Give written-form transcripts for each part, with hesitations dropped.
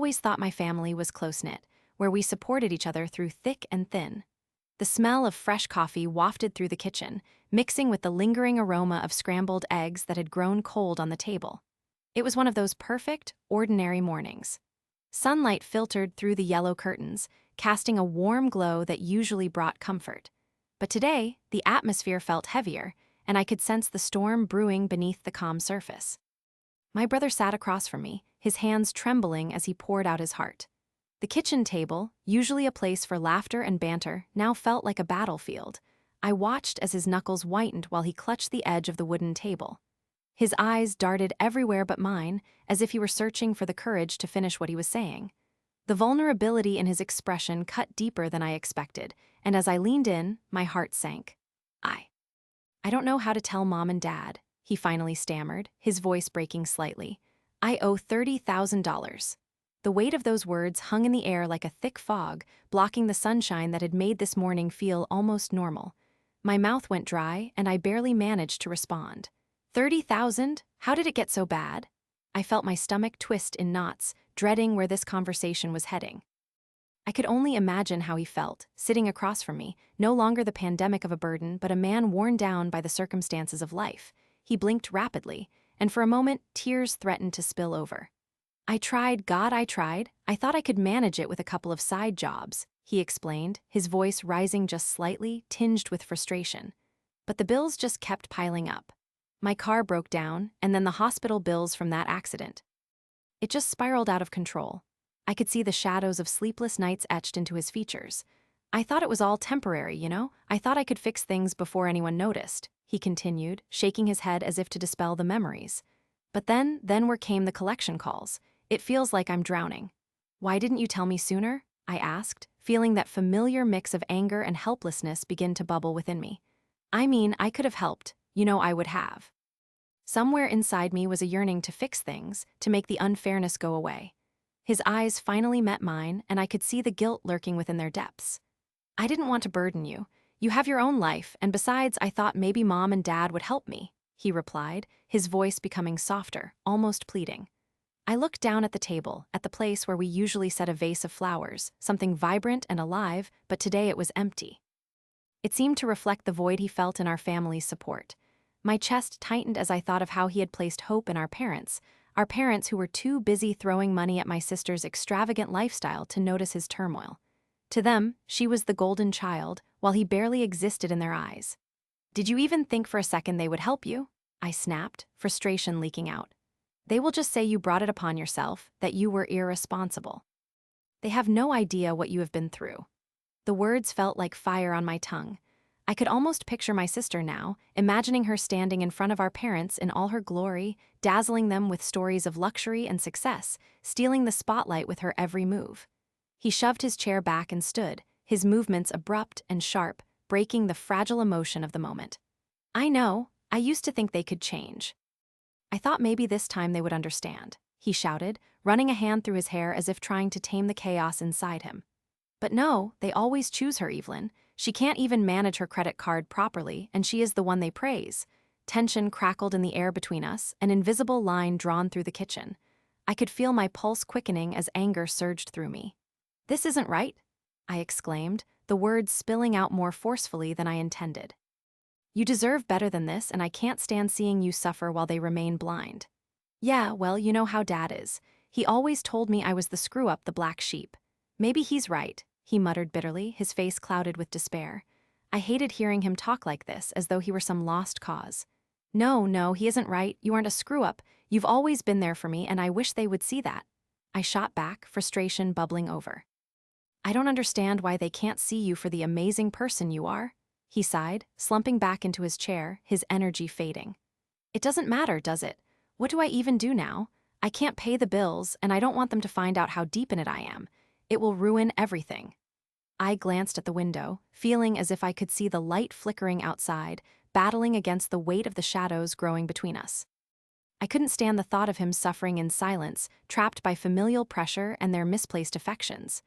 always thought my family was close-knit, where we supported each other through thick and thin. The smell of fresh coffee wafted through the kitchen, mixing with the lingering aroma of scrambled eggs that had grown cold on the table. It was one of those perfect, ordinary mornings. Sunlight filtered through the yellow curtains, casting a warm glow that usually brought comfort. But today, the atmosphere felt heavier, and I could sense the storm brewing beneath the calm surface. My brother sat across from me, his hands trembling as he poured out his heart. The kitchen table, usually a place for laughter and banter, now felt like a battlefield. I watched as his knuckles whitened while he clutched the edge of the wooden table. His eyes darted everywhere but mine, as if he were searching for the courage to finish what he was saying. The vulnerability in his expression cut deeper than I expected, and as I leaned in, my heart sank. I don't know how to tell Mom and Dad, he finally stammered, his voice breaking slightly. I owe $30,000. The weight of those words hung in the air like a thick fog, blocking the sunshine that had made this morning feel almost normal. My mouth went dry, and I barely managed to respond. 30,000? How did it get so bad? I felt my stomach twist in knots, dreading where this conversation was heading. I could only imagine how he felt, sitting across from me, no longer the pandemic of a burden, but a man worn down by the circumstances of life. He blinked rapidly, and for a moment, tears threatened to spill over. I tried. I thought I could manage it with a couple of side jobs, he explained, his voice rising just slightly, tinged with frustration. But the bills just kept piling up. My car broke down, and then the hospital bills from that accident. It just spiraled out of control. I could see the shadows of sleepless nights etched into his features. I thought it was all temporary, you know? I thought I could fix things before anyone noticed, he continued, shaking his head as if to dispel the memories. But then where came the collection calls. It feels like I'm drowning. Why didn't you tell me sooner? I asked, feeling that familiar mix of anger and helplessness begin to bubble within me. I mean, I could have helped. I would have. Somewhere inside me was a yearning to fix things, to make the unfairness go away. His eyes finally met mine, and I could see the guilt lurking within their depths. I didn't want to burden you. You have your own life, and besides, I thought maybe Mom and Dad would help me, he replied, his voice becoming softer, almost pleading. I looked down at the table, at the place where we usually set a vase of flowers, something vibrant and alive, but today it was empty. It seemed to reflect the void he felt in our family's support. My chest tightened as I thought of how he had placed hope in our parents who were too busy throwing money at my sister's extravagant lifestyle to notice his turmoil. To them, she was the golden child, while he barely existed in their eyes. Did you even think for a second they would help you? I snapped, frustration leaking out. They will just say you brought it upon yourself, that you were irresponsible. They have no idea what you have been through. The words felt like fire on my tongue. I could almost picture my sister now, imagining her standing in front of our parents in all her glory, dazzling them with stories of luxury and success, stealing the spotlight with her every move. He shoved his chair back and stood, his movements abrupt and sharp, breaking the fragile emotion of the moment. I know, I used to think they could change. I thought maybe this time they would understand, he shouted, running a hand through his hair as if trying to tame the chaos inside him. But no, they always choose her, Evelyn. She can't even manage her credit card properly, and she is the one they praise. Tension crackled in the air between us, an invisible line drawn through the kitchen. I could feel my pulse quickening as anger surged through me. This isn't right, I exclaimed, the words spilling out more forcefully than I intended. You deserve better than this, and I can't stand seeing you suffer while they remain blind. Yeah, well, you know how Dad is. He always told me I was the screw-up, the black sheep. Maybe he's right, he muttered bitterly, his face clouded with despair. I hated hearing him talk like this, as though he were some lost cause. No, he isn't right. You aren't a screw-up. You've always been there for me, and I wish they would see that. I shot back, frustration bubbling over. I don't understand why they can't see you for the amazing person you are, he sighed, slumping back into his chair, his energy fading. It doesn't matter, does it? What do I even do now? I can't pay the bills, and I don't want them to find out how deep in it I am. It will ruin everything. I glanced at the window, feeling as if I could see the light flickering outside, battling against the weight of the shadows growing between us. I couldn't stand the thought of him suffering in silence, trapped by familial pressure and their misplaced affections.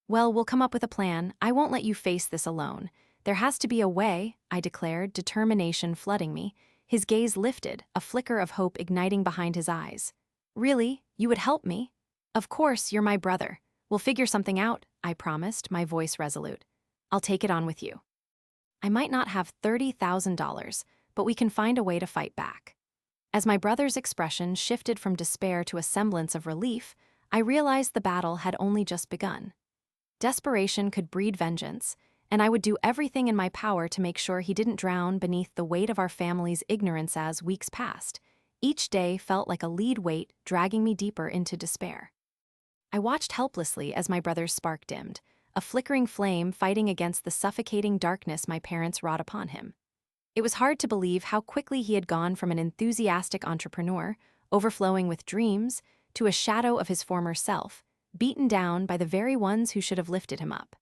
Well, we'll come up with a plan. I won't let you face this alone. There has to be a way, I declared, determination flooding me. His gaze lifted, a flicker of hope igniting behind his eyes. Really? You would help me? Of course, you're my brother. We'll figure something out, I promised, my voice resolute. I'll take it on with you. I might not have $30,000, but we can find a way to fight back. As my brother's expression shifted from despair to a semblance of relief, I realized the battle had only just begun. Desperation could breed vengeance, and I would do everything in my power to make sure he didn't drown beneath the weight of our family's ignorance as weeks passed. Each day felt like a lead weight dragging me deeper into despair. I watched helplessly as my brother's spark dimmed, a flickering flame fighting against the suffocating darkness my parents wrought upon him. It was hard to believe how quickly he had gone from an enthusiastic entrepreneur, overflowing with dreams, to a shadow of his former self, beaten down by the very ones who should have lifted him up.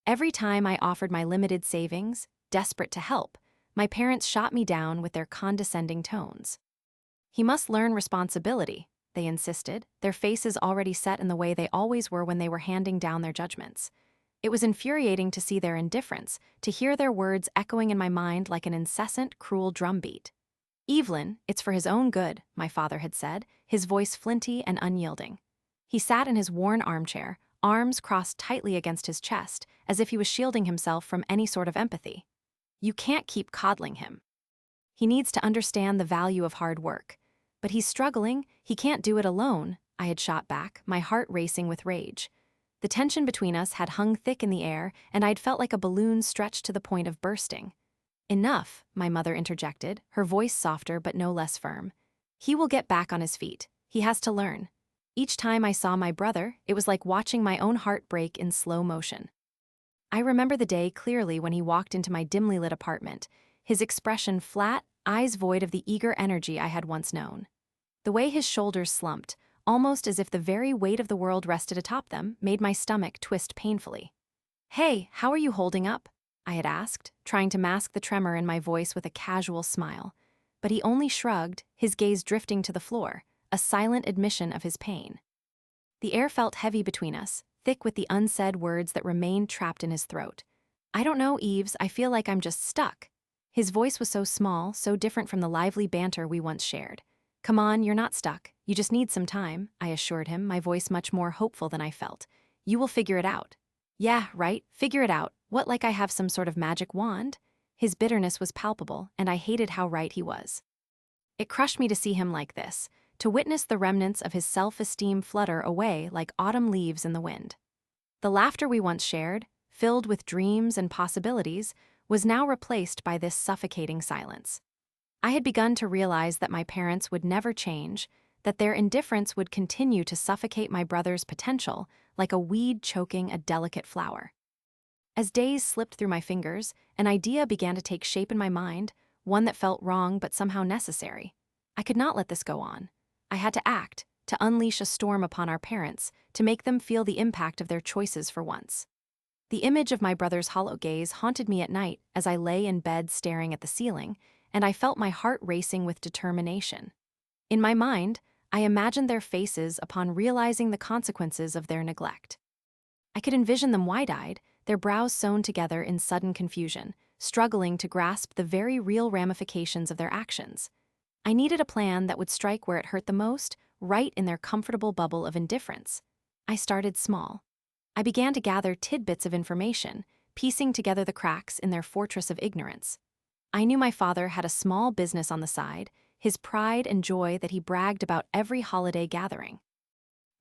Every time I offered my limited savings, desperate to help, my parents shot me down with their condescending tones. He must learn responsibility, they insisted, their faces already set in the way they always were when they were handing down their judgments. It was infuriating to see their indifference, to hear their words echoing in my mind like an incessant, cruel drumbeat. Evelyn, it's for his own good, my father had said, his voice flinty and unyielding. He sat in his worn armchair, arms crossed tightly against his chest, as if he was shielding himself from any sort of empathy. You can't keep coddling him. He needs to understand the value of hard work. But he's struggling, he can't do it alone, I had shot back, my heart racing with rage. The tension between us had hung thick in the air, and I'd felt like a balloon stretched to the point of bursting. Enough, my mother interjected, her voice softer but no less firm. He will get back on his feet. He has to learn. Each time I saw my brother, it was like watching my own heart break in slow motion. I remember the day clearly when he walked into my dimly lit apartment, his expression flat, eyes void of the eager energy I had once known. The way his shoulders slumped, almost as if the very weight of the world rested atop them, made my stomach twist painfully. Hey, how are you holding up? I had asked, trying to mask the tremor in my voice with a casual smile. But he only shrugged, his gaze drifting to the floor, a silent admission of his pain. The air felt heavy between us, thick with the unsaid words that remained trapped in his throat. I don't know, Eves, I feel like I'm just stuck. His voice was so small, so different from the lively banter we once shared. Come on, you're not stuck. You just need some time, I assured him, my voice much more hopeful than I felt. You will figure it out. Yeah, right, figure it out. What, like I have some sort of magic wand? His bitterness was palpable, and I hated how right he was. It crushed me to see him like this, to witness the remnants of his self-esteem flutter away like autumn leaves in the wind. The laughter we once shared, filled with dreams and possibilities, was now replaced by this suffocating silence. I had begun to realize that my parents would never change, that their indifference would continue to suffocate my brother's potential like a weed choking a delicate flower. As days slipped through my fingers, an idea began to take shape in my mind, one that felt wrong but somehow necessary. I could not let this go on. I had to act, to unleash a storm upon our parents, to make them feel the impact of their choices for once. The image of my brother's hollow gaze haunted me at night as I lay in bed staring at the ceiling, and I felt my heart racing with determination. In my mind, I imagined their faces upon realizing the consequences of their neglect. I could envision them wide-eyed, their brows sewn together in sudden confusion, struggling to grasp the very real ramifications of their actions. I needed a plan that would strike where it hurt the most, right in their comfortable bubble of indifference. I started small. I began to gather tidbits of information, piecing together the cracks in their fortress of ignorance. I knew my father had a small business on the side, his pride and joy that he bragged about every holiday gathering.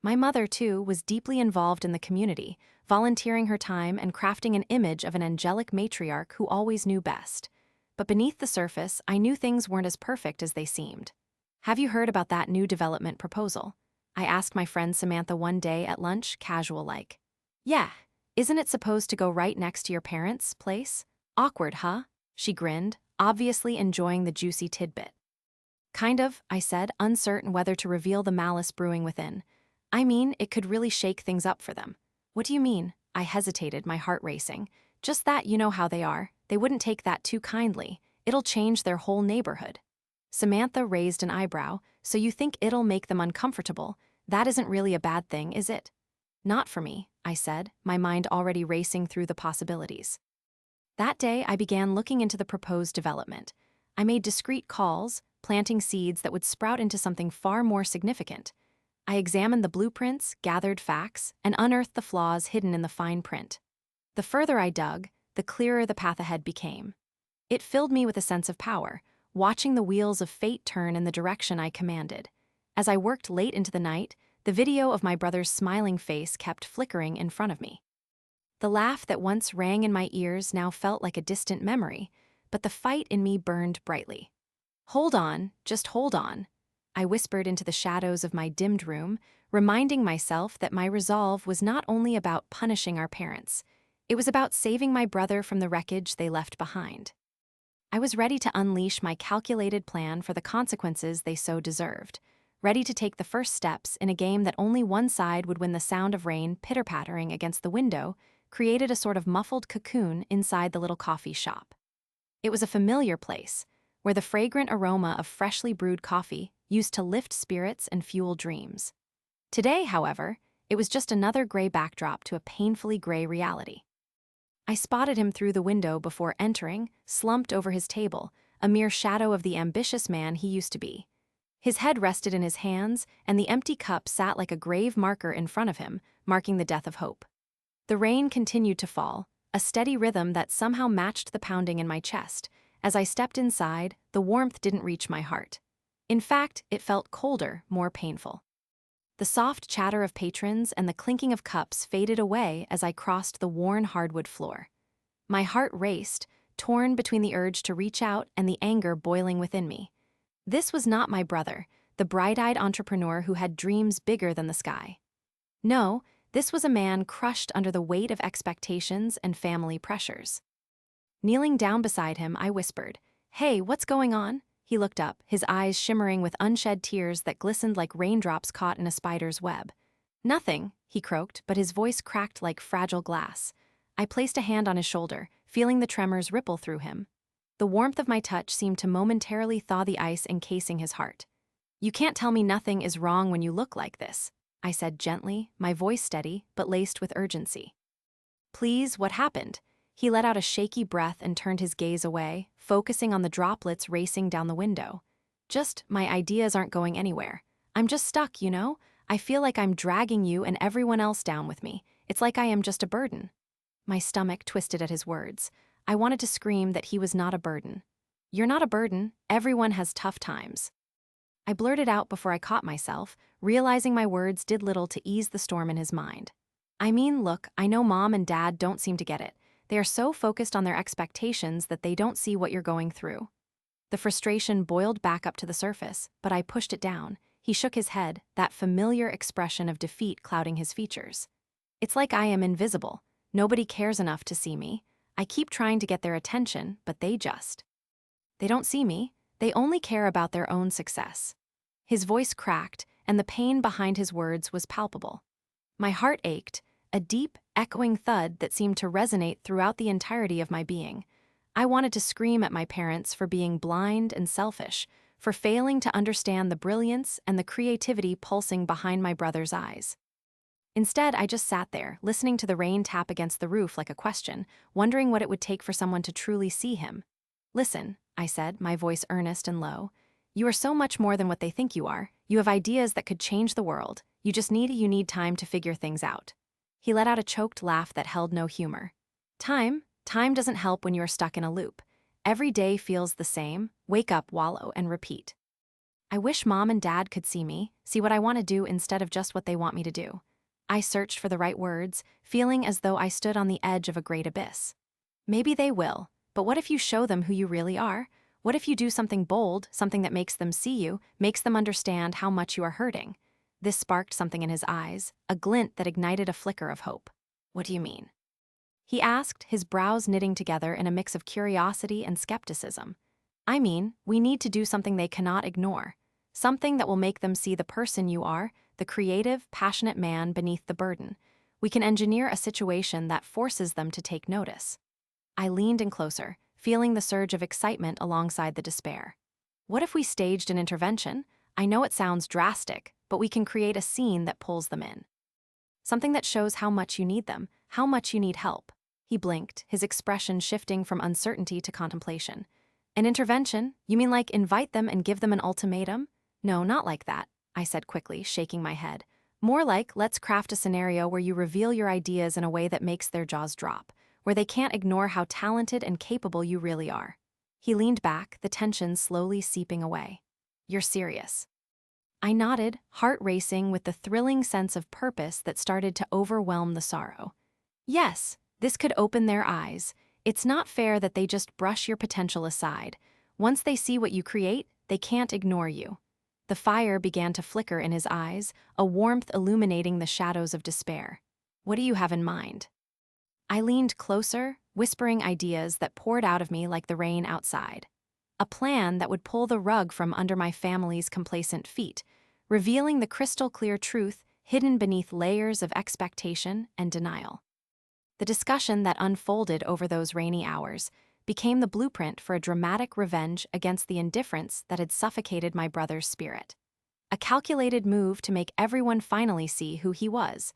My mother, too, was deeply involved in the community, volunteering her time and crafting an image of an angelic matriarch who always knew best. But beneath the surface, I knew things weren't as perfect as they seemed. Have you heard about that new development proposal? I asked my friend Samantha one day at lunch, casual-like. Yeah, isn't it supposed to go right next to your parents' place? Awkward, huh? She grinned, obviously enjoying the juicy tidbit. Kind of, I said, uncertain whether to reveal the malice brewing within. I mean, it could really shake things up for them. What do you mean? I hesitated, my heart racing. Just that, you know how they are. They wouldn't take that too kindly. It'll change their whole neighborhood. Samantha raised an eyebrow. So you think it'll make them uncomfortable? That isn't really a bad thing, is it? Not for me, I said, my mind already racing through the possibilities. That day, I began looking into the proposed development. I made discreet calls, planting seeds that would sprout into something far more significant. I examined the blueprints, gathered facts, and unearthed the flaws hidden in the fine print. The further I dug, the clearer the path ahead became. It filled me with a sense of power, watching the wheels of fate turn in the direction I commanded. As I worked late into the night, the video of my brother's smiling face kept flickering in front of me. The laugh that once rang in my ears now felt like a distant memory, but the fight in me burned brightly. "Hold on, just hold on," I whispered into the shadows of my dimmed room, reminding myself that my resolve was not only about punishing our parents, it was about saving my brother from the wreckage they left behind. I was ready to unleash my calculated plan for the consequences they so deserved, ready to take the first steps in a game that only one side would win. The sound of rain pitter-pattering against the window created a sort of muffled cocoon inside the little coffee shop. It was a familiar place, where the fragrant aroma of freshly brewed coffee used to lift spirits and fuel dreams. Today, however, it was just another gray backdrop to a painfully gray reality. I spotted him through the window before entering, slumped over his table, a mere shadow of the ambitious man he used to be. His head rested in his hands, and the empty cup sat like a grave marker in front of him, marking the death of hope. The rain continued to fall, a steady rhythm that somehow matched the pounding in my chest. As I stepped inside, the warmth didn't reach my heart. In fact, it felt colder, more painful. The soft chatter of patrons and the clinking of cups faded away as I crossed the worn hardwood floor. My heart raced, torn between the urge to reach out and the anger boiling within me. This was not my brother, the bright-eyed entrepreneur who had dreams bigger than the sky. No, this was a man crushed under the weight of expectations and family pressures. Kneeling down beside him, I whispered, "Hey, what's going on?" He looked up, his eyes shimmering with unshed tears that glistened like raindrops caught in a spider's web. "Nothing," he croaked, but his voice cracked like fragile glass. I placed a hand on his shoulder, feeling the tremors ripple through him. The warmth of my touch seemed to momentarily thaw the ice encasing his heart. "You can't tell me nothing is wrong when you look like this," I said gently, my voice steady but laced with urgency. "Please, what happened?" He let out a shaky breath and turned his gaze away, focusing on the droplets racing down the window. "Just, my ideas aren't going anywhere. I'm just stuck, you know? I feel like I'm dragging you and everyone else down with me. It's like I am just a burden." My stomach twisted at his words. I wanted to scream that he was not a burden. "You're not a burden. Everyone has tough times." I blurted out before I caught myself, realizing my words did little to ease the storm in his mind. "I mean, look, I know Mom and Dad don't seem to get it. They are so focused on their expectations that they don't see what you're going through." The frustration boiled back up to the surface, but I pushed it down. He shook his head, that familiar expression of defeat clouding his features. "It's like I am invisible. Nobody cares enough to see me. I keep trying to get their attention, but they don't see me. They only care about their own success." His voice cracked, and the pain behind his words was palpable. My heart ached, a deep, echoing thud that seemed to resonate throughout the entirety of my being. I wanted to scream at my parents for being blind and selfish, for failing to understand the brilliance and the creativity pulsing behind my brother's eyes. Instead, I just sat there, listening to the rain tap against the roof like a question, wondering what it would take for someone to truly see him. "Listen," I said, my voice earnest and low. "You are so much more than what they think you are. You have ideas that could change the world. You need time to figure things out." He let out a choked laugh that held no humor. Time doesn't help when you are stuck in a loop. Every day feels the same. Wake up, wallow, and repeat." I wish Mom and Dad could see me, see what I want to do instead of just what they want me to do. I searched for the right words, feeling as though I stood on the edge of a great abyss. "Maybe they will, but what if you show them who you really are? What if you do something bold, something that makes them see you, makes them understand how much you are hurting?" This sparked something in his eyes, a glint that ignited a flicker of hope. "What do you mean?" he asked, his brows knitting together in a mix of curiosity and skepticism. "I mean, we need to do something they cannot ignore. Something that will make them see the person you are, the creative, passionate man beneath the burden. We can engineer a situation that forces them to take notice." I leaned in closer, feeling the surge of excitement alongside the despair. "What if we staged an intervention? I know it sounds drastic, but we can create a scene that pulls them in. Something that shows how much you need them, how much you need help." He blinked, his expression shifting from uncertainty to contemplation. "An intervention? You mean like invite them and give them an ultimatum?" "No, not like that. I said quickly, shaking my head. More like, let's craft a scenario where you reveal your ideas in a way that makes their jaws drop, where they can't ignore how talented and capable you really are. He leaned back, the tension slowly seeping away. You're serious? I nodded, heart racing with the thrilling sense of purpose that started to overwhelm the sorrow. Yes, this could open their eyes. It's not fair that they just brush your potential aside. Once they see what you create, they can't ignore you. The fire began to flicker in his eyes, a warmth illuminating the shadows of despair. What do you have in mind? I leaned closer, whispering ideas that poured out of me like the rain outside. A plan that would pull the rug from under my family's complacent feet, revealing the crystal-clear truth hidden beneath layers of expectation and denial. The discussion that unfolded over those rainy hours became the blueprint for a dramatic revenge against the indifference that had suffocated my brother's spirit. A calculated move to make everyone finally see who he was,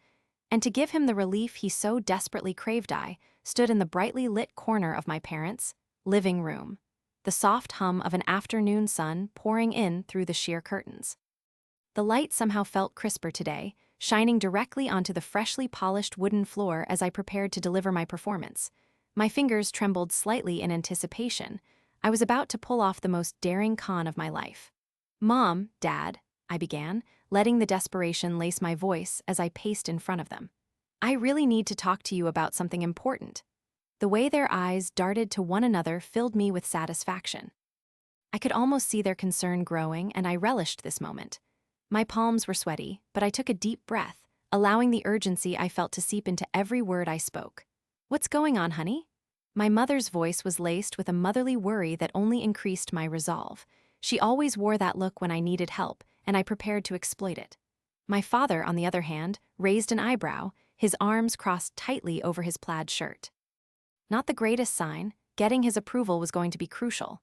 and to give him the relief he so desperately craved. I stood in the brightly lit corner of my parents' living room, the soft hum of an afternoon sun pouring in through the sheer curtains. The light somehow felt crisper today, shining directly onto the freshly polished wooden floor as I prepared to deliver my performance. My fingers trembled slightly in anticipation. I was about to pull off the most daring con of my life. Mom, Dad, I began, letting the desperation lace my voice as I paced in front of them. I really need to talk to you about something important. The way their eyes darted to one another filled me with satisfaction. I could almost see their concern growing, and I relished this moment. My palms were sweaty, but I took a deep breath, allowing the urgency I felt to seep into every word I spoke. What's going on, honey? My mother's voice was laced with a motherly worry that only increased my resolve. She always wore that look when I needed help, and I prepared to exploit it. My father, on the other hand, raised an eyebrow, his arms crossed tightly over his plaid shirt. Not the greatest sign. Getting his approval was going to be crucial.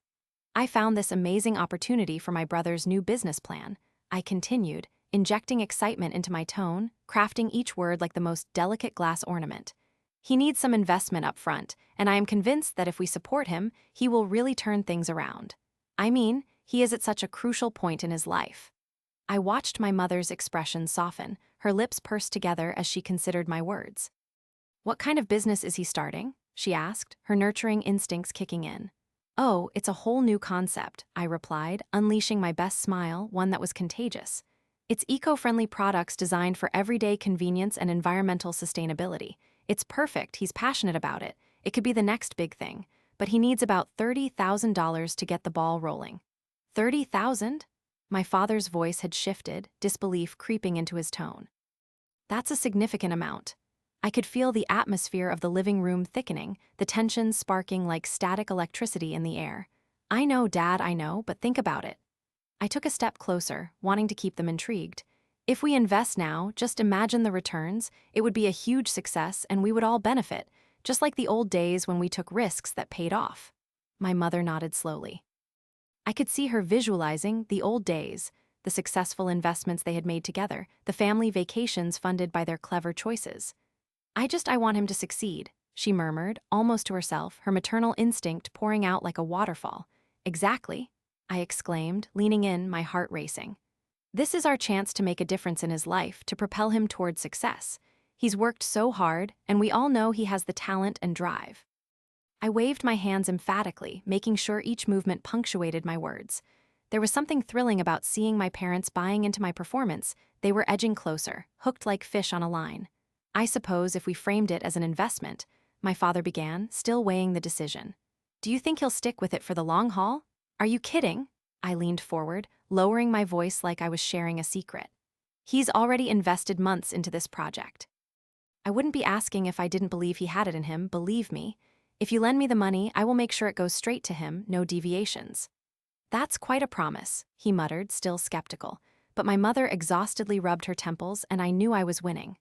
I found this amazing opportunity for my brother's new business plan. I continued, injecting excitement into my tone, crafting each word like the most delicate glass ornament. He needs some investment up front, and I am convinced that if we support him, he will really turn things around. I mean, he is at such a crucial point in his life. I watched my mother's expression soften, her lips pursed together as she considered my words. What kind of business is he starting? She asked, her nurturing instincts kicking in. Oh, it's a whole new concept, I replied, unleashing my best smile, one that was contagious. It's eco-friendly products designed for everyday convenience and environmental sustainability. It's perfect, he's passionate about it. It could be the next big thing, but he needs about $30,000 to get the ball rolling. 30,000? My father's voice had shifted, disbelief creeping into his tone. That's a significant amount. I could feel the atmosphere of the living room thickening, the tension sparking like static electricity in the air. I know, Dad, I know, but think about it. I took a step closer, wanting to keep them intrigued. If we invest now, just imagine the returns. It would be a huge success and we would all benefit, just like the old days when we took risks that paid off. My mother nodded slowly. I could see her visualizing the old days, the successful investments they had made together, the family vacations funded by their clever choices. I want him to succeed, she murmured, almost to herself, her maternal instinct pouring out like a waterfall. Exactly, I exclaimed, leaning in, my heart racing. This is our chance to make a difference in his life, to propel him toward success. He's worked so hard, and we all know he has the talent and drive. I waved my hands emphatically, making sure each movement punctuated my words. There was something thrilling about seeing my parents buying into my performance. They were edging closer, hooked like fish on a line. I suppose if we framed it as an investment, my father began, still weighing the decision. Do you think he'll stick with it for the long haul? Are you kidding? I leaned forward, lowering my voice like I was sharing a secret. He's already invested months into this project. I wouldn't be asking if I didn't believe he had it in him, believe me. If you lend me the money, I will make sure it goes straight to him, no deviations. That's quite a promise, he muttered, still skeptical, but my mother exhaustedly rubbed her temples and I knew I was winning.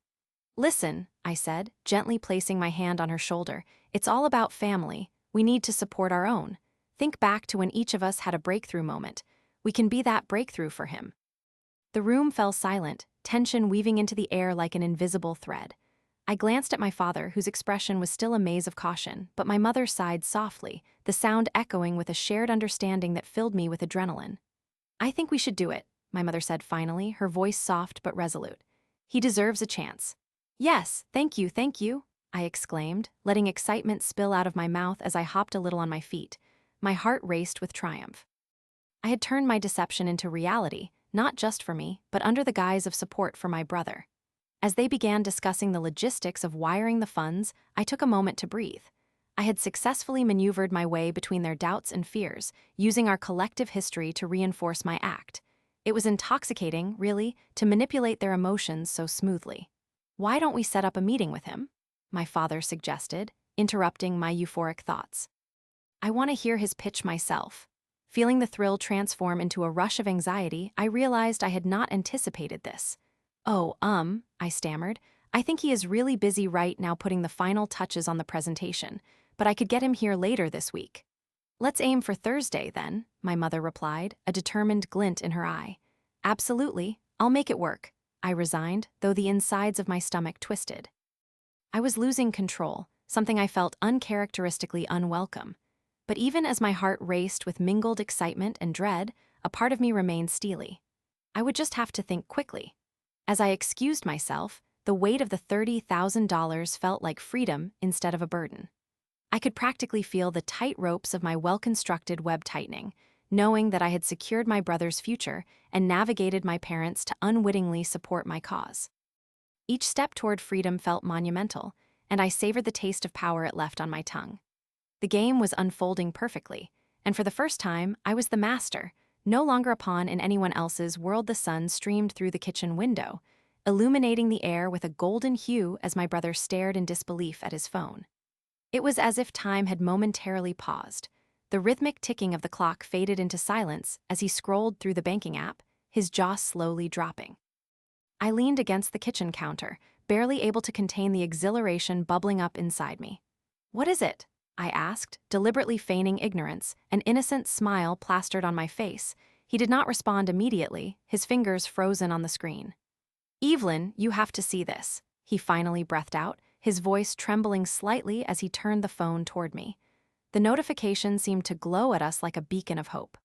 Listen, I said, gently placing my hand on her shoulder, it's all about family. We need to support our own. Think back to when each of us had a breakthrough moment. We can be that breakthrough for him. The room fell silent, tension weaving into the air like an invisible thread. I glanced at my father, whose expression was still a maze of caution, but my mother sighed softly, the sound echoing with a shared understanding that filled me with adrenaline. I think we should do it, my mother said finally, her voice soft but resolute. He deserves a chance. Yes, thank you, I exclaimed, letting excitement spill out of my mouth as I hopped a little on my feet. My heart raced with triumph. I had turned my deception into reality, not just for me, but under the guise of support for my brother. As they began discussing the logistics of wiring the funds, I took a moment to breathe. I had successfully maneuvered my way between their doubts and fears, using our collective history to reinforce my act. It was intoxicating, really, to manipulate their emotions so smoothly. Why don't we set up a meeting with him? My father suggested, interrupting my euphoric thoughts. I want to hear his pitch myself. Feeling the thrill transform into a rush of anxiety, I realized I had not anticipated this. Oh, I stammered. I think he is really busy right now putting the final touches on the presentation, but I could get him here later this week. Let's aim for Thursday, then, my mother replied, a determined glint in her eye. Absolutely, I'll make it work, I resigned, though the insides of my stomach twisted. I was losing control, something I felt uncharacteristically unwelcome. But even as my heart raced with mingled excitement and dread, a part of me remained steely. I would just have to think quickly. As I excused myself, the weight of the $30,000 felt like freedom instead of a burden. I could practically feel the tight ropes of my well-constructed web tightening, knowing that I had secured my brother's future and navigated my parents to unwittingly support my cause. Each step toward freedom felt monumental, and I savored the taste of power it left on my tongue. The game was unfolding perfectly, and for the first time, I was the master, no longer a pawn in anyone else's world. The sun streamed through the kitchen window, illuminating the air with a golden hue as my brother stared in disbelief at his phone. It was as if time had momentarily paused. The rhythmic ticking of the clock faded into silence as he scrolled through the banking app, his jaw slowly dropping. I leaned against the kitchen counter, barely able to contain the exhilaration bubbling up inside me. What is it? I asked, deliberately feigning ignorance, an innocent smile plastered on my face. He did not respond immediately, his fingers frozen on the screen. Evelyn, you have to see this, he finally breathed out, his voice trembling slightly as he turned the phone toward me. The notification seemed to glow at us like a beacon of hope.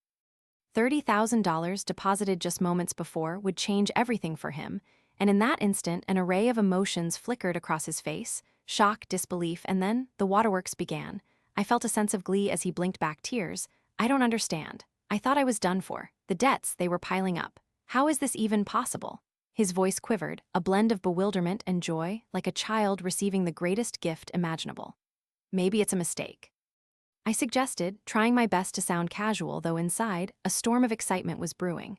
$30,000 deposited just moments before would change everything for him, and in that instant an array of emotions flickered across his face, shock, disbelief, and then the waterworks began. I felt a sense of glee as he blinked back tears. I don't understand. I thought I was done for. The debts, they were piling up. How is this even possible? His voice quivered, a blend of bewilderment and joy, like a child receiving the greatest gift imaginable. Maybe it's a mistake, I suggested, trying my best to sound casual, though inside, a storm of excitement was brewing.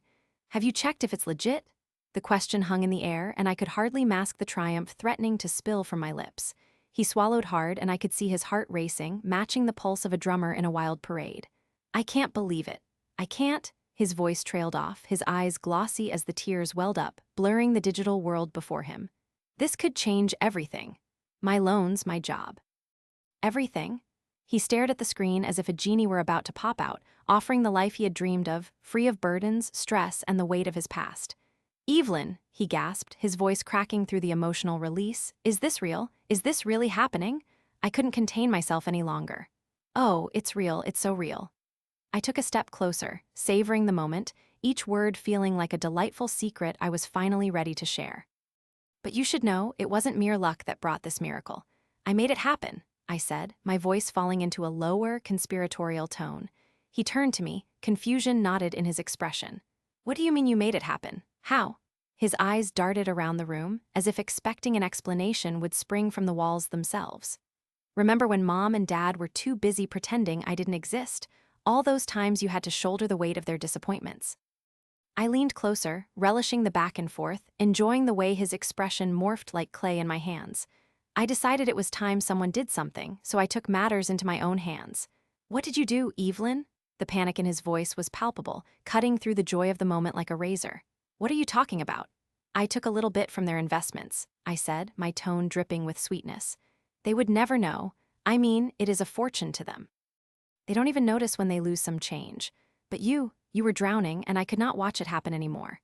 Have you checked if it's legit? The question hung in the air, and I could hardly mask the triumph threatening to spill from my lips. He swallowed hard, and I could see his heart racing, matching the pulse of a drummer in a wild parade. I can't believe it. I can't. His voice trailed off, his eyes glossy as the tears welled up, blurring the digital world before him. This could change everything. My loans, my job. Everything? He stared at the screen as if a genie were about to pop out, offering the life he had dreamed of, free of burdens, stress, and the weight of his past. Evelyn, he gasped, his voice cracking through the emotional release. Is this real? Is this really happening? I couldn't contain myself any longer. Oh, it's real, it's so real. I took a step closer, savoring the moment, each word feeling like a delightful secret I was finally ready to share. But you should know, it wasn't mere luck that brought this miracle. I made it happen, I said, my voice falling into a lower, conspiratorial tone. He turned to me, confusion knotted in his expression. What do you mean you made it happen? How? His eyes darted around the room, as if expecting an explanation would spring from the walls themselves. Remember when Mom and Dad were too busy pretending I didn't exist? All those times you had to shoulder the weight of their disappointments. I leaned closer, relishing the back and forth, enjoying the way his expression morphed like clay in my hands. I decided it was time someone did something, so I took matters into my own hands. What did you do, Evelyn? The panic in his voice was palpable, cutting through the joy of the moment like a razor. What are you talking about? I took a little bit from their investments, I said, my tone dripping with sweetness. They would never know. I mean, it is a fortune to them. They don't even notice when they lose some change. But you were drowning, and I could not watch it happen anymore.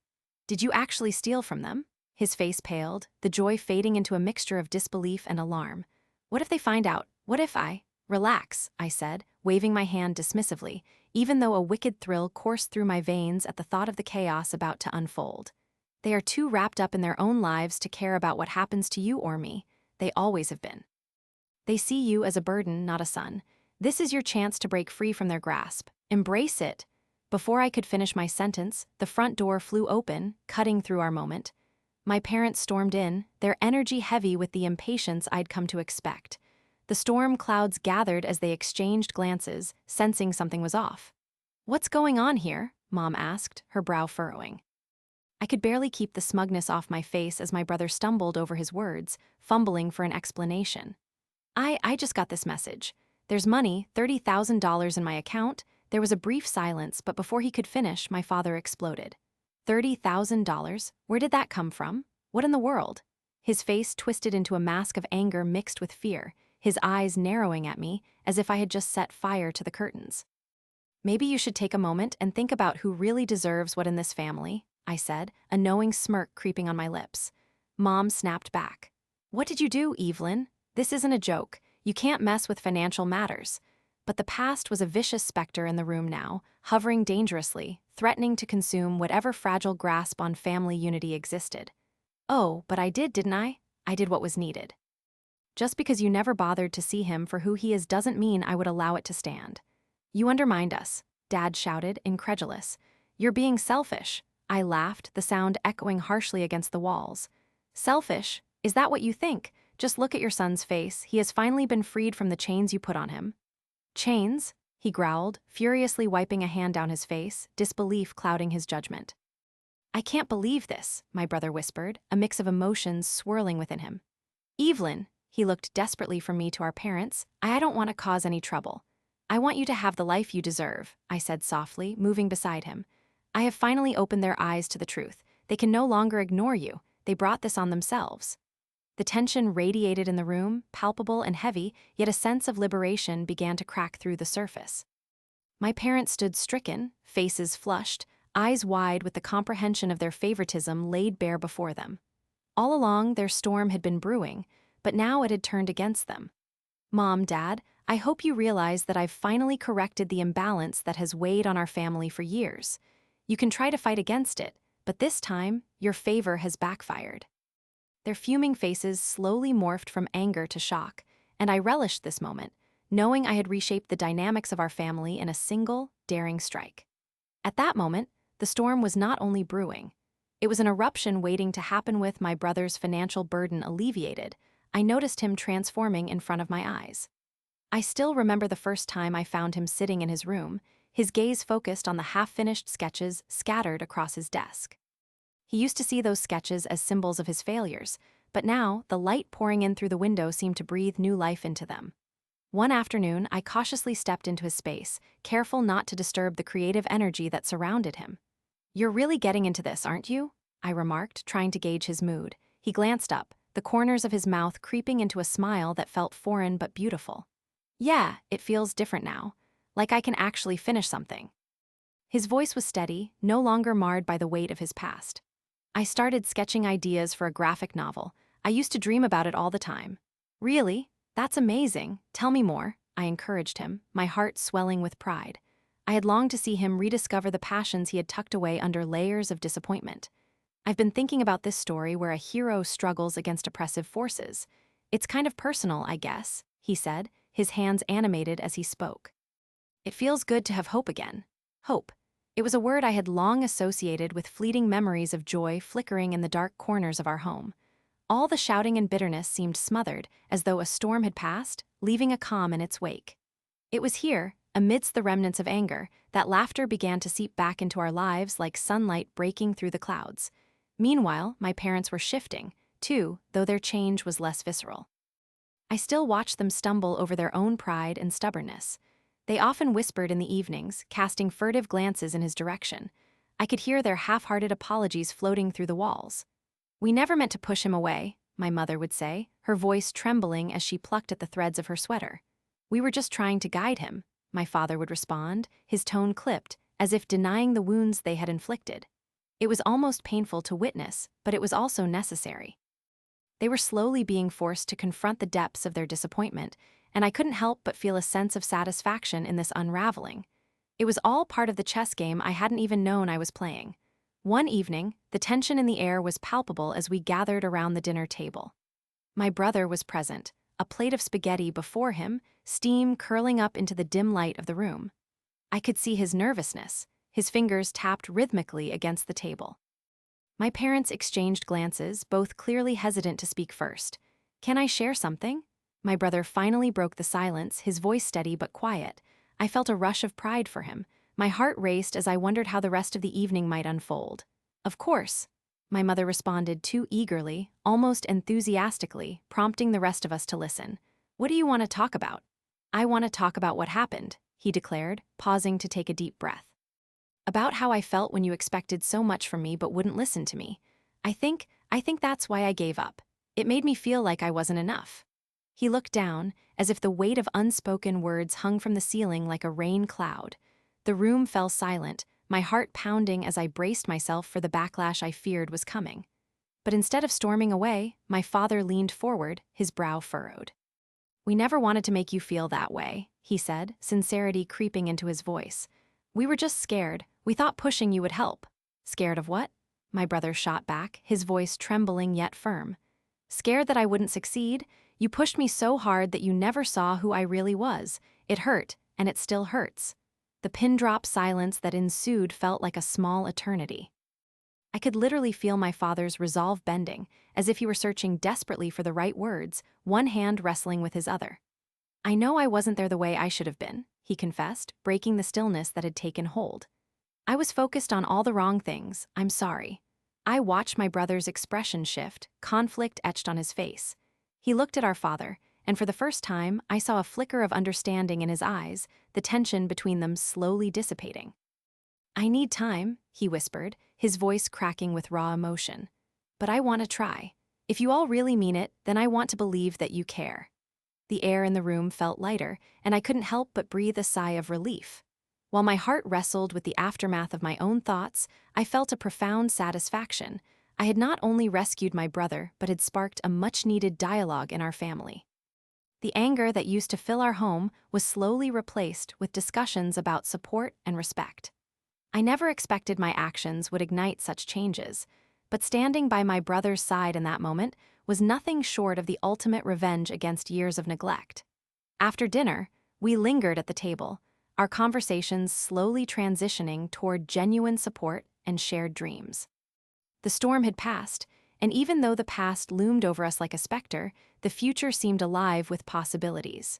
Did you actually steal from them? His face paled, the joy fading into a mixture of disbelief and alarm. What if they find out? What if I? Relax, I said, waving my hand dismissively. even though a wicked thrill coursed through my veins at the thought of the chaos about to unfold. They are too wrapped up in their own lives to care about what happens to you or me. They always have been. They see you as a burden, not a son. This is your chance to break free from their grasp. Embrace it. Before I could finish my sentence, the front door flew open, cutting through our moment. My parents stormed in, their energy heavy with the impatience I'd come to expect. The storm clouds gathered as they exchanged glances, sensing something was off. "What's going on here?" Mom asked, her brow furrowing. I could barely keep the smugness off my face as my brother stumbled over his words, fumbling for an explanation. I just got this message. There's money, $30,000 in my account." There was a brief silence, but before he could finish, my father exploded. $30,000? Where did that come from? What in the world? His face twisted into a mask of anger mixed with fear, his eyes narrowing at me as if I had just set fire to the curtains. "Maybe you should take a moment and think about who really deserves what in this family," I said, a knowing smirk creeping on my lips. Mom snapped back. "What did you do, Evelyn? This isn't a joke. You can't mess with financial matters." But the past was a vicious specter in the room now, hovering dangerously, threatening to consume whatever fragile grasp on family unity existed. "Oh, but I did, didn't I? I did what was needed. Just because you never bothered to see him for who he is doesn't mean I would allow it to stand." "You undermined us," Dad shouted, incredulous. "You're being selfish." I laughed, the sound echoing harshly against the walls. "Selfish? Is that what you think? Just look at your son's face. He has finally been freed from the chains you put on him." "Chains?" he growled, furiously wiping a hand down his face, disbelief clouding his judgment. "I can't believe this," my brother whispered, a mix of emotions swirling within him. "Evelyn," he looked desperately from me to our parents, "I don't want to cause any trouble. I want you to have the life you deserve," I said softly, moving beside him. "I have finally opened their eyes to the truth. They can no longer ignore you. They brought this on themselves." The tension radiated in the room, palpable and heavy, yet a sense of liberation began to crack through the surface. My parents stood stricken, faces flushed, eyes wide with the comprehension of their favoritism laid bare before them. All along, their storm had been brewing, but now it had turned against them. "Mom, Dad, I hope you realize that I've finally corrected the imbalance that has weighed on our family for years. You can try to fight against it, but this time, your favor has backfired." Their fuming faces slowly morphed from anger to shock, and I relished this moment, knowing I had reshaped the dynamics of our family in a single, daring strike. At that moment, the storm was not only brewing. It was an eruption waiting to happen. With my brother's financial burden alleviated, I noticed him transforming in front of my eyes. I still remember the first time I found him sitting in his room, his gaze focused on the half-finished sketches scattered across his desk. He used to see those sketches as symbols of his failures, but now the light pouring in through the window seemed to breathe new life into them. One afternoon, I cautiously stepped into his space, careful not to disturb the creative energy that surrounded him. "You're really getting into this, aren't you?" I remarked, trying to gauge his mood. He glanced up, the corners of his mouth creeping into a smile that felt foreign but beautiful. "Yeah, it feels different now. Like I can actually finish something." His voice was steady, no longer marred by the weight of his past. "I started sketching ideas for a graphic novel. I used to dream about it all the time." "Really? That's amazing. Tell me more," I encouraged him, my heart swelling with pride. I had longed to see him rediscover the passions he had tucked away under layers of disappointment. "I've been thinking about this story where a hero struggles against oppressive forces. It's kind of personal, I guess," he said, his hands animated as he spoke. "It feels good to have hope again." Hope. It was a word I had long associated with fleeting memories of joy flickering in the dark corners of our home. All the shouting and bitterness seemed smothered, as though a storm had passed, leaving a calm in its wake. It was here, amidst the remnants of anger, that laughter began to seep back into our lives like sunlight breaking through the clouds. Meanwhile, my parents were shifting, too, though their change was less visceral. I still watched them stumble over their own pride and stubbornness. They often whispered in the evenings, casting furtive glances in his direction. I could hear their half-hearted apologies floating through the walls. "We never meant to push him away," my mother would say, her voice trembling as she plucked at the threads of her sweater. "We were just trying to guide him," my father would respond, his tone clipped, as if denying the wounds they had inflicted. It was almost painful to witness, but it was also necessary. They were slowly being forced to confront the depths of their disappointment, and I couldn't help but feel a sense of satisfaction in this unraveling. It was all part of the chess game I hadn't even known I was playing. One evening, the tension in the air was palpable as we gathered around the dinner table. My brother was present, a plate of spaghetti before him, steam curling up into the dim light of the room. I could see his nervousness. His fingers tapped rhythmically against the table. My parents exchanged glances, both clearly hesitant to speak first. "Can I share something?" My brother finally broke the silence, his voice steady but quiet. I felt a rush of pride for him. My heart raced as I wondered how the rest of the evening might unfold. "Of course," my mother responded too eagerly, almost enthusiastically, prompting the rest of us to listen. "What do you want to talk about?" "I want to talk about what happened," he declared, pausing to take a deep breath. "About how I felt when you expected so much from me but wouldn't listen to me. I think that's why I gave up. It made me feel like I wasn't enough." He looked down, as if the weight of unspoken words hung from the ceiling like a rain cloud. The room fell silent, my heart pounding as I braced myself for the backlash I feared was coming. But instead of storming away, my father leaned forward, his brow furrowed. "We never wanted to make you feel that way," he said, sincerity creeping into his voice. "We were just scared. We thought pushing you would help." "Scared of what?" my brother shot back, his voice trembling yet firm. "Scared that I wouldn't succeed? You pushed me so hard that you never saw who I really was. It hurt, and it still hurts." The pin-drop silence that ensued felt like a small eternity. I could literally feel my father's resolve bending, as if he were searching desperately for the right words, one hand wrestling with his other. "I know I wasn't there the way I should have been," he confessed, breaking the stillness that had taken hold. "I was focused on all the wrong things. I'm sorry." I watched my brother's expression shift, conflict etched on his face. He looked at our father, and for the first time, I saw a flicker of understanding in his eyes, the tension between them slowly dissipating. "I need time," he whispered, his voice cracking with raw emotion. "But I want to try. If you all really mean it, then I want to believe that you care." The air in the room felt lighter, and I couldn't help but breathe a sigh of relief. While my heart wrestled with the aftermath of my own thoughts, I felt a profound satisfaction. I had not only rescued my brother, but had sparked a much-needed dialogue in our family. The anger that used to fill our home was slowly replaced with discussions about support and respect. I never expected my actions would ignite such changes, but standing by my brother's side in that moment was nothing short of the ultimate revenge against years of neglect. After dinner, we lingered at the table, our conversations slowly transitioning toward genuine support and shared dreams. The storm had passed, and even though the past loomed over us like a specter, the future seemed alive with possibilities.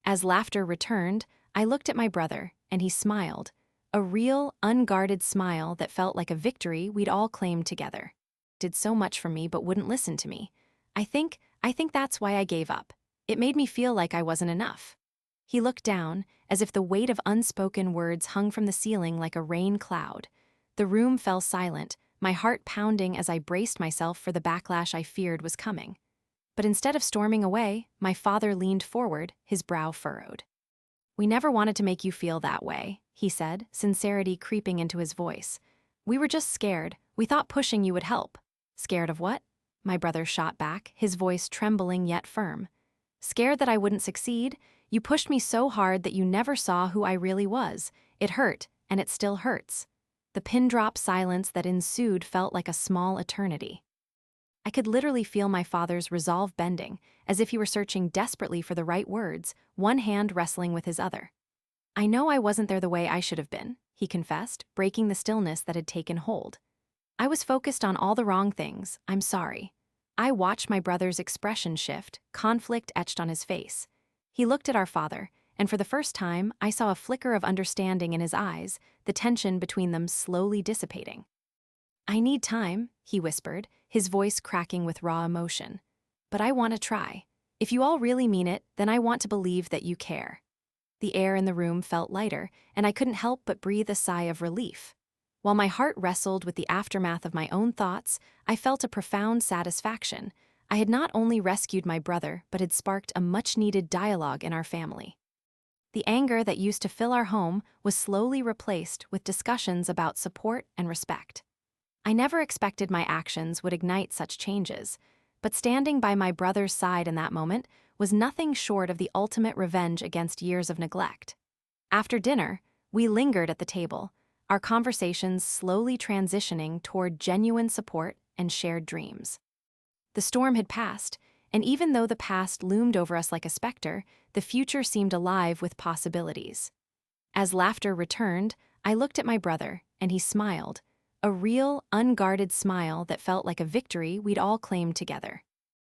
As laughter returned, I looked at my brother, and he smiled, a real, unguarded smile that felt like a victory we'd all claimed together. "Did so much for me but wouldn't listen to me. I think that's why I gave up. It made me feel like I wasn't enough." He looked down, as if the weight of unspoken words hung from the ceiling like a rain cloud. The room fell silent, my heart pounding as I braced myself for the backlash I feared was coming. But instead of storming away, my father leaned forward, his brow furrowed. "We never wanted to make you feel that way," he said, sincerity creeping into his voice. "We were just scared. We thought pushing you would help." "Scared of what?" my brother shot back, his voice trembling yet firm. "Scared that I wouldn't succeed? You pushed me so hard that you never saw who I really was. It hurt, and it still hurts." The pin-drop silence that ensued felt like a small eternity. I could literally feel my father's resolve bending, as if he were searching desperately for the right words, one hand wrestling with his other. "I know I wasn't there the way I should have been," he confessed, breaking the stillness that had taken hold. "I was focused on all the wrong things. I'm sorry." I watched my brother's expression shift, conflict etched on his face. He looked at our father, and for the first time, I saw a flicker of understanding in his eyes, the tension between them slowly dissipating. "I need time," he whispered, his voice cracking with raw emotion. "But I want to try. If you all really mean it, then I want to believe that you care." The air in the room felt lighter, and I couldn't help but breathe a sigh of relief. While my heart wrestled with the aftermath of my own thoughts, I felt a profound satisfaction. I had not only rescued my brother, but had sparked a much-needed dialogue in our family. The anger that used to fill our home was slowly replaced with discussions about support and respect. I never expected my actions would ignite such changes, but standing by my brother's side in that moment was nothing short of the ultimate revenge against years of neglect. After dinner, We lingered at the table, our conversations slowly transitioning toward genuine support and shared dreams. The storm had passed, and even though the past loomed over us like a specter, the future seemed alive with possibilities. As laughter returned, I looked at my brother, and he smiled, a real, unguarded smile that felt like a victory we'd all claimed together.